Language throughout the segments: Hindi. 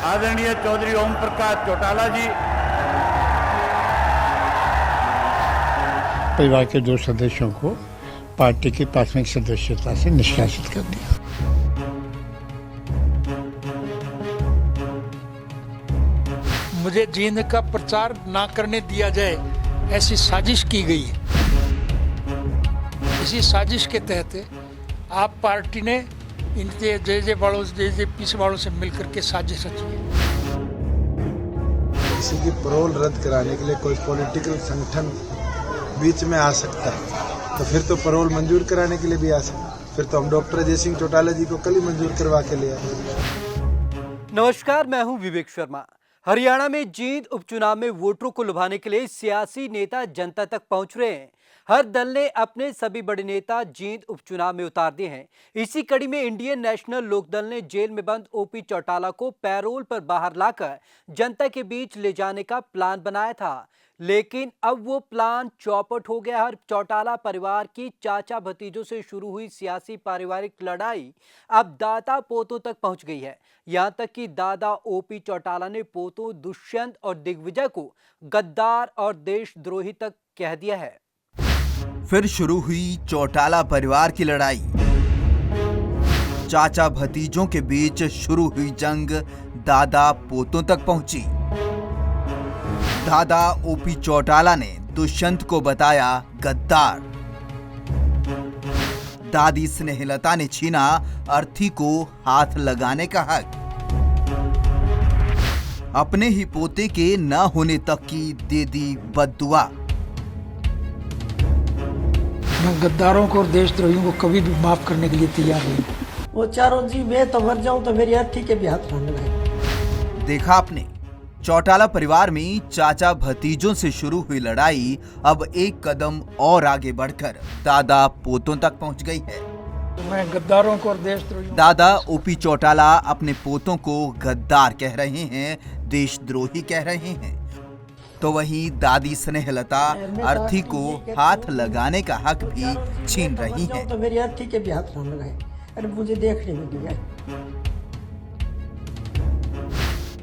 आदरणीय चौधरी ओम प्रकाश चौटाला जी। परिवार के 2 सदस्यों को पार्टी की प्राथमिक सदस्यता से निष्कासित कर दिया। मुझे जींद का प्रचार ना करने दिया जाए, ऐसी साजिश की गई है। इसी साजिश के तहत आप पार्टी ने इनके जेजेपी वालों से मिलकर के साजिश रची है। किसी की पैरोल रद्द कराने के लिए कोई पॉलिटिकल संगठन बीच में आ सकता है, तो फिर तो पैरोल मंजूर कराने के लिए भी आ सकता है। फिर तो हम डॉक्टर अजय सिंह चौटाला जी को कल ही मंजूर करवा के ले आए। नमस्कार, मैं हूं विवेक शर्मा। हरियाणा में जींद उपचुनाव में वोटरों को लुभाने के लिए सियासी नेता जनता तक पहुंच रहे हैं। हर दल ने अपने सभी बड़े नेता जींद उपचुनाव में उतार दिए हैं। इसी कड़ी में इंडियन नेशनल लोकदल ने जेल में बंद ओपी चौटाला को पैरोल पर बाहर लाकर जनता के बीच ले जाने का प्लान बनाया था, लेकिन अब वो प्लान चौपट हो गया। हर चौटाला परिवार की चाचा भतीजों से शुरू हुई सियासी पारिवारिक लड़ाई अब दादा पोतों तक पहुंच गई है। यहां तक कि दादा ओपी चौटाला ने पोतों दुष्यंत और दिग्विजय को गद्दार और देशद्रोही तक कह दिया है। फिर शुरू हुई चौटाला परिवार की लड़ाई। चाचा भतीजों के बीच शुरू हुई जंग दादा पोतों तक पहुंची। दादा ओपी चौटाला ने दुष्यंत को बताया गद्दार। दादी स्नेहलता ने छीना अर्थी को हाथ लगाने का हक। अपने ही पोते के न होने तक की दे दी बद्दुआ। मैं गद्दारों को और देशद्रोहियों को कभी भी माफ करने के लिए तैयार नहीं। वो चारों जी मैं तो मर जाऊं तो मेरी अर्थी के भी हाथ ना लगाए। देखा आपने, चौटाला परिवार में चाचा भतीजों से शुरू हुई लड़ाई अब एक कदम और आगे बढ़कर दादा पोतों तक पहुंच गई है। मैं गद्दारों को और देशद्रोहियों दादा ओपी चौटाला अपने पोतों को गद्दार कह रहे हैं, देशद्रोही कह रहे हैं, तो वहीं दादी स्नेहलता अर्थी को हाथ लगाने का हक भी छीन रही हैं। तो मेरी अर्थी के भी हाथ ना लगाए। अरे मुझे देखने में दिया।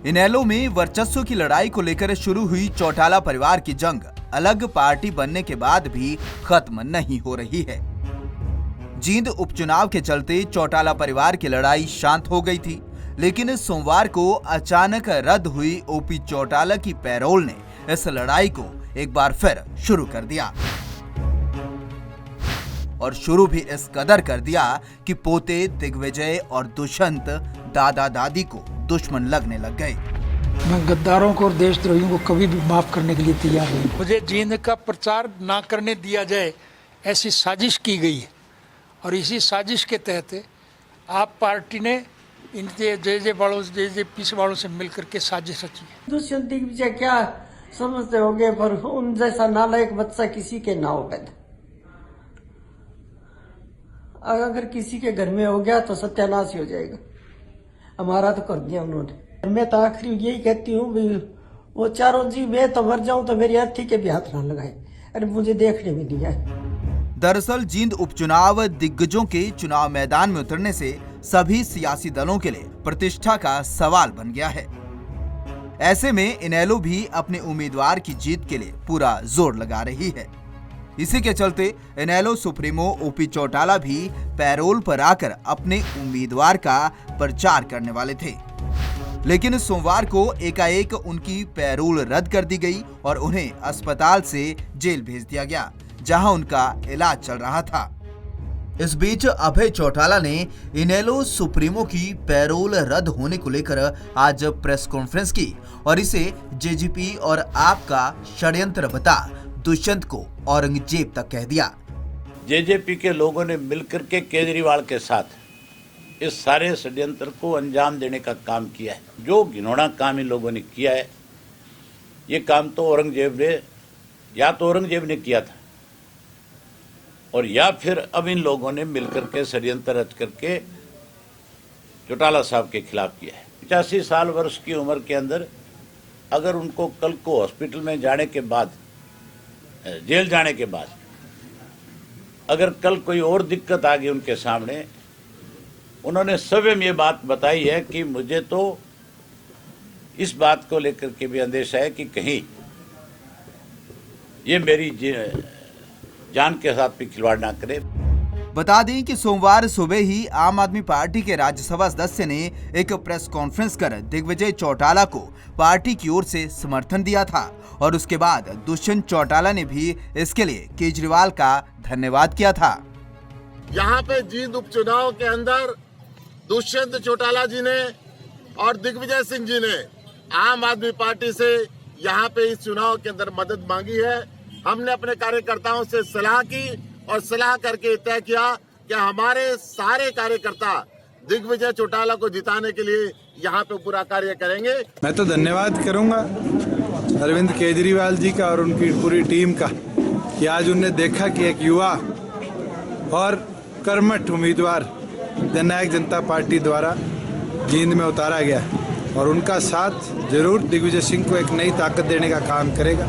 इनेलो में वर्चस्व की लड़ाई को लेकर शुरू हुई चौटाला परिवार की जंग अलग पार्टी बनने के बाद भी खत्म नहीं हो रही है। जींद उपचुनाव के चलते चौटाला परिवार की लड़ाई शांत हो गई थी, लेकिन सोमवार को अचानक रद्द हुई ओपी चौटाला की पैरोल ने इस लड़ाई को एक बार फिर शुरू कर दिया, और शुरू भी इस कदर कर दिया कि पोते दिग्विजय और दुष्यंत दादा दादी को दुश्मन लगने लग गए। मैं गद्दारों को और देशद्रोहियों को कभी भी माफ करने के लिए तैयार नहीं। मुझे जींद का प्रचार ना करने दिया जाए, ऐसी साजिश की गई है। और इसी साजिश के तहत आप पार्टी ने इनके जेजेपी वालों से मिलकर के साजिश रची है। दुष्यंत दिग्विजय क्या समझते होंगे, पर उन जैसा नालायक बच्चा किसी के ना हो पैदा। अगर किसी के घर में हो गया तो सत्यानाश ही हो जाएगा। हमारा तो कर दिया उन्होंने। मैं तो आखिरी यही कहती हूँ, वो चारों जी मैं तो मर जाऊं तो मेरी अर्थी के भी हाथ ना लगाए। अरे मुझे देखने में दिया है। दरअसल जींद उपचुनाव दिग्गजों के चुनाव मैदान में उतरने से सभी सियासी दलों के लिए प्रतिष्ठा का सवाल बन गया है। ऐसे में इनेलो भी अपने उम्मीदवार की जीत के लिए पूरा जोर लगा रही है। इसी के चलते इनेलो सुप्रीमो ओपी चौटाला भी पैरोल पर आकर अपने उम्मीदवार का प्रचार करने वाले थे, लेकिन सोमवार को एकाएक उनकी पैरोल रद्द कर दी गई और उन्हें अस्पताल से जेल भेज दिया गया, जहां उनका इलाज चल रहा था। इस बीच अभय चौटाला ने इनेलो सुप्रीमो की पैरोल रद्द होने को लेकर आज प्रेस कॉन्फ्रेंस की और इसे जेजेपी और आप का षड्यंत्र बता दुष्यंत को औरंगजेब तक कह दिया। जेजेपी के लोगों ने मिलकर के केजरीवाल के साथ इस सारे षड्यंत्र को अंजाम देने का काम किया है। जो घिनौना काम इन लोगों ने किया है, ये काम तो औरंगजेब ने किया था, और या फिर अब इन लोगों ने मिलकर के षड्यंत्र रच करके चौटाला साहब के खिलाफ किया है। 85 साल वर्ष की उम्र के अंदर अगर उनको कल को हॉस्पिटल में जाने के बाद, जेल जाने के बाद, अगर कल कोई और दिक्कत आ गई उनके सामने, उन्होंने स्वयं ये बात बताई है कि मुझे तो इस बात को लेकर के भी अंदेशा है कि कहीं ये मेरी जान के साथ भी खिलवाड़ ना करे। बता दें कि सोमवार सुबह ही आम आदमी पार्टी के राज्यसभा सदस्य ने एक प्रेस कॉन्फ्रेंस कर दिग्विजय चौटाला को पार्टी की ओर से समर्थन दिया था और उसके बाद दुष्यंत चौटाला ने भी इसके लिए केजरीवाल का धन्यवाद किया था। यहाँ पे जींद उपचुनाव के अंदर दुष्यंत चौटाला जी ने और दिग्विजय सिंह जी ने आम आदमी पार्टी से यहाँ पे इस चुनाव के अंदर मदद मांगी है। हमने अपने कार्यकर्ताओं से सलाह की और सलाह करके तय किया कि हमारे सारे कार्यकर्ता दिग्विजय चौटाला को जिताने के लिए यहाँ पे पूरा कार्य करेंगे। मैं तो धन्यवाद करूंगा अरविंद केजरीवाल जी का और उनकी पूरी टीम का कि आज उन्हें देखा कि एक युवा और कर्मठ उम्मीदवार जननायक जनता पार्टी द्वारा जींद में उतारा गया और उनका साथ जरूर दिग्विजय सिंह को एक नई ताकत देने का काम करेगा।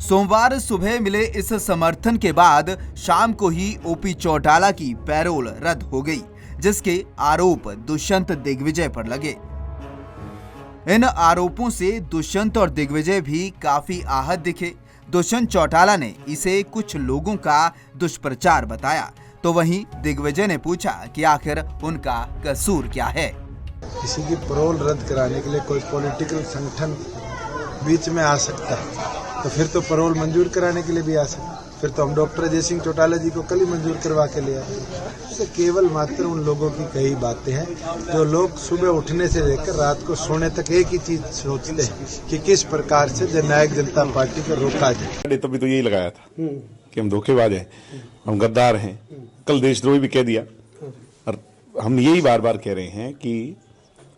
सोमवार सुबह मिले इस समर्थन के बाद शाम को ही ओपी चौटाला की पैरोल रद्द हो गई, जिसके आरोप दुष्यंत दिग्विजय पर लगे। इन आरोपों से दुष्यंत और दिग्विजय भी काफी आहत दिखे। दुष्यंत चौटाला ने इसे कुछ लोगों का दुष्प्रचार बताया, तो वहीं दिग्विजय ने पूछा कि आखिर उनका कसूर क्या है। किसी की पैरोल रद्द कराने के लिए कोई पॉलिटिकल संगठन बीच में आ सकता है तो फिर तो पैरोल मंजूर कराने के लिए भी आ सकता है। फिर तो हम डॉक्टर अजय सिंह चौटाला जी को कल ही मंजूर करवा के ले आए। तो केवल मात्र उन लोगों की कई बातें हैं जो लोग सुबह उठने से लेकर रात को सोने तक एक ही चीज सोचते हैं कि किस प्रकार से जननायक जनता पार्टी को रोका जाए। तभी तो यही लगाया था कि हम धोखेबाज हैं, हम गद्दार हैं, कल देशद्रोही भी कह दिया। और हम यही बार बार कह रहे हैं कि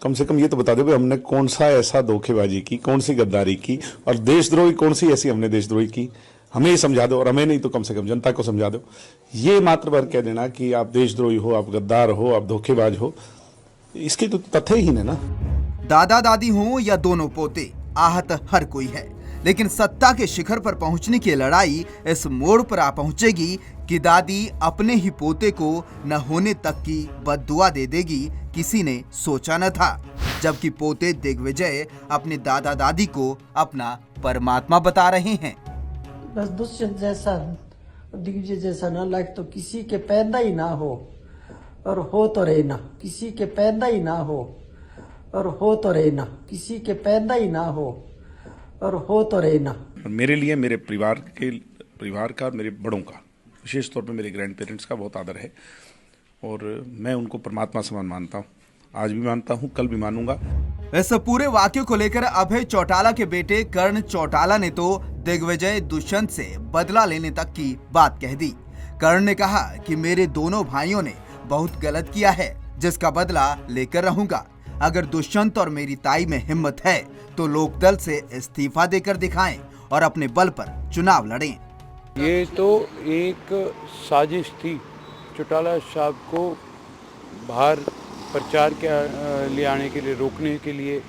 कम से कम ये तो बता दो कि हमने कौन सा ऐसा धोखेबाजी की, कौन सी गद्दारी की और देशद्रोही कौन सी ऐसी हमने देशद्रोही की, हमें ही समझा दो और हमें नहीं तो कम से कम जनता को समझा दो। ये मात्र बार कह देना कि आप देशद्रोही हो, आप गद्दार हो, आप धोखेबाज हो, इसके तो तथ्य ही ना। दादा दादी हो या दोनों पोते, आहत हर कोई है, लेकिन सत्ता के शिखर पर पहुंचने की लड़ाई इस मोड़ पर आ पहुंचेगी कि दादी अपने ही पोते को न होने तक की बद्दुआ दे देगी, किसी ने सोचा न था। जबकि पोते दिग्विजय अपने दादा दादी को अपना परमात्मा बता रहे हैं। बस दुष्यंत जैसा दिग्विजय जैसा नालायक तो किसी के पैदा ही ना हो और हो तो रहना, किसी के पैदा ही ना हो और हो तो रहना, किसी के पैदा ही ना हो और हो तो रहना। मेरे लिए मेरे परिवार का और मेरे बड़ों का, विशेष तौर पे मेरे ग्रैंड पेरेंट्स का बहुत आदर है और मैं उनको परमात्मा समान मानता हूँ। आज भी मानता हूँ, कल भी मानूंगा। इस पूरे वाक्य को लेकर अभय चौटाला के बेटे कर्ण चौटाला ने तो दिग्विजय दुष्यंत से बदला लेने तक की बात कह दी। कर्ण ने कहा कि मेरे दोनों भाइयों ने बहुत गलत किया है, जिसका बदला लेकर रहूंगा। अगर दुष्यंत और मेरी ताई में हिम्मत है तो लोकदल से इस्तीफा देकर दिखाएं और अपने बल पर चुनाव लड़ें। ये तो एक साजिश थी चौटाला साहब को बाहर प्रचार के लिए आने के लिए, रोकने के लिए,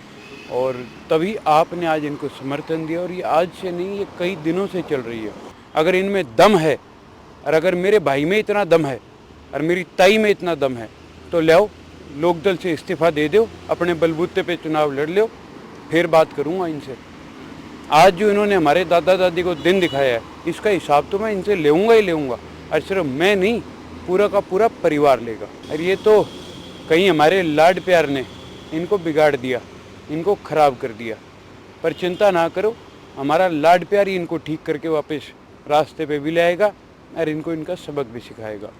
और तभी आपने आज इनको समर्थन दिया। और ये आज से नहीं, ये कई दिनों से चल रही है। अगर इनमें दम है और अगर मेरे भाई में इतना दम है और मेरी ताई में इतना दम है तो ले आओ, लोकदल से इस्तीफा दे दो, अपने बलबूते पे चुनाव लड़ लो, फिर बात करूँगा इनसे। आज जो इन्होंने हमारे दादा दादी को दिन दिखाया है, इसका हिसाब तो मैं इनसे लेऊंगा ही लेऊंगा। और सिर्फ मैं नहीं, पूरा का पूरा परिवार लेगा। और ये तो कहीं हमारे लाड प्यार ने इनको बिगाड़ दिया, इनको खराब कर दिया। पर चिंता ना करो, हमारा लाड प्यार ही इनको ठीक करके वापस रास्ते पे भी लाएगा और इनको इनका सबक भी सिखाएगा।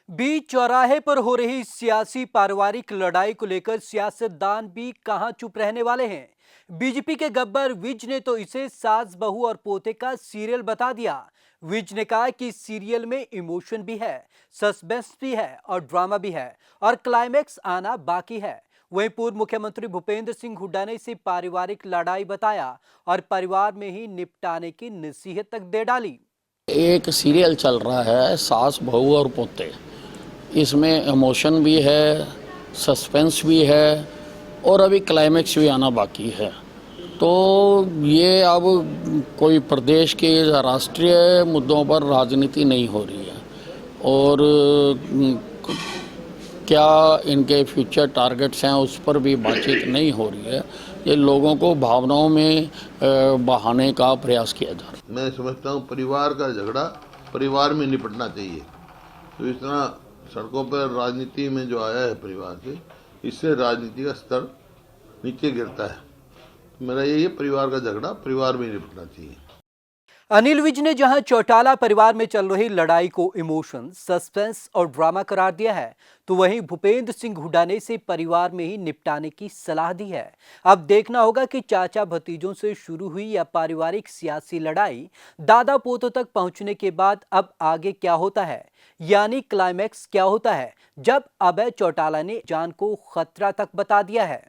बीच चौराहे पर हो रही सियासी पारिवारिक लड़ाई को लेकर सियासतदान भी कहां चुप रहने वाले हैं। बीजेपी के गब्बर विज ने तो इसे सास बहू और पोते का सीरियल बता दिया। विज ने कहा कि सीरियल में इमोशन भी है, सस्पेंस भी है और ड्रामा भी है और क्लाइमैक्स आना बाकी है। वहीं पूर्व मुख्यमंत्री भूपेंद्र सिंह हुड्डा ने इसे पारिवारिक लड़ाई बताया और परिवार में ही निपटाने की नसीहत तक दे डाली। एक सीरियल चल रहा है सास बहू और पोते, इसमें इमोशन भी है, सस्पेंस भी है और अभी क्लाइमैक्स भी आना बाकी है। तो ये अब कोई प्रदेश के राष्ट्रीय मुद्दों पर राजनीति नहीं हो रही है और क्या इनके फ्यूचर टारगेट्स हैं उस पर भी बातचीत नहीं हो रही है। ये लोगों को भावनाओं में बहाने का प्रयास किया जा रहा है। मैं समझता हूँ परिवार का झगड़ा परिवार में निपटना चाहिए। तो इस तरह सड़कों पर राजनीति में जो आया है परिवार से, इससे राजनीति का स्तर नीचे गिरता है। मेरा यही है, परिवार का झगड़ा परिवार में निपटना चाहिए। अनिल विज ने जहां चौटाला परिवार में चल रही लड़ाई को इमोशन, सस्पेंस और ड्रामा करार दिया है, तो वहीं भूपेंद्र सिंह हुड्डा ने इसे परिवार में ही निपटाने की सलाह दी है। अब देखना होगा कि चाचा भतीजों से शुरू हुई यह पारिवारिक सियासी लड़ाई दादा पोतों तक पहुंचने के बाद अब आगे क्या होता है, यानी क्लाइमैक्स क्या होता है, जब अभय चौटाला ने जान को खतरा तक बता दिया है।